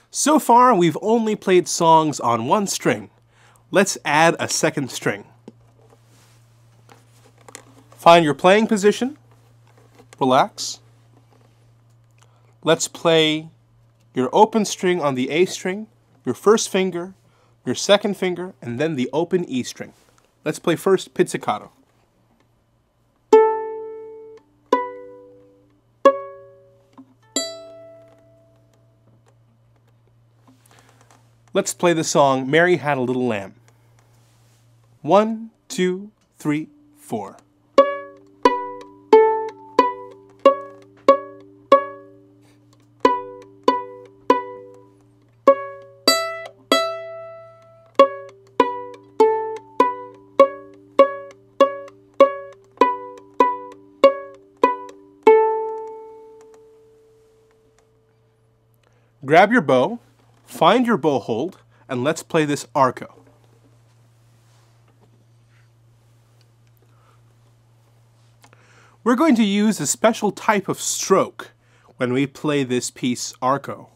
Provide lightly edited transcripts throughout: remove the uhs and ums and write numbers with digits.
So far, we've only played songs on one string. Let's add a second string. Find your playing position. Relax. Let's play your open string on the A string, your first finger, your second finger, and then the open E string. Let's play first Pizzicato. Let's play the song Mary Had a Little Lamb. 1, 2, 3, 4. Grab your bow, find your bow hold, and let's play this Arco. We're going to use a special type of stroke when we play this piece Arco.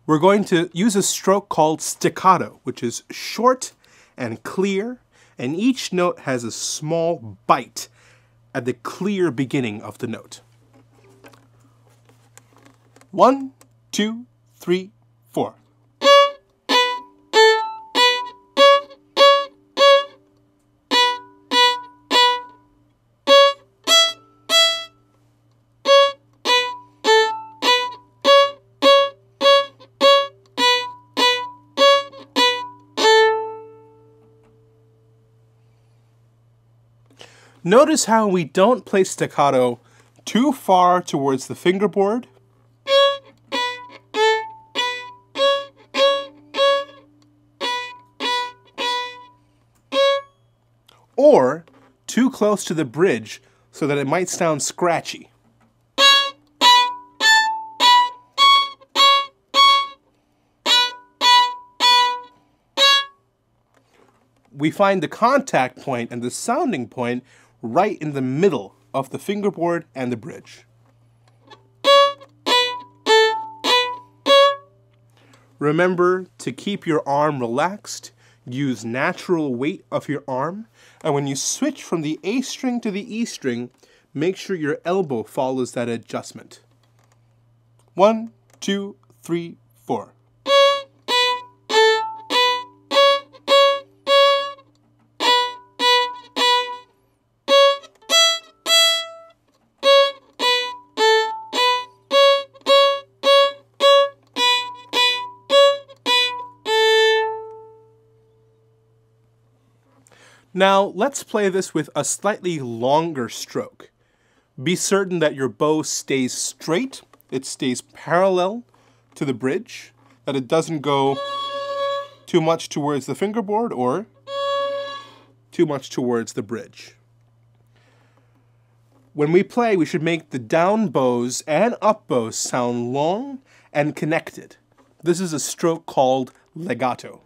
We're going to use a stroke called staccato, which is short and clear, and each note has a small bite at the clear beginning of the note. 1, 2, 3, 4. Notice how we don't play staccato too far towards the fingerboard, or too close to the bridge so that it might sound scratchy. We find the contact point and the sounding point right in the middle of the fingerboard and the bridge. Remember to keep your arm relaxed, use natural weight of your arm, and when you switch from the A string to the E string, make sure your elbow follows that adjustment. 1, 2, 3, 4. Now, let's play this with a slightly longer stroke. Be certain that your bow stays straight, it stays parallel to the bridge, that it doesn't go too much towards the fingerboard or too much towards the bridge. When we play, we should make the down bows and up bows sound long and connected. This is a stroke called legato.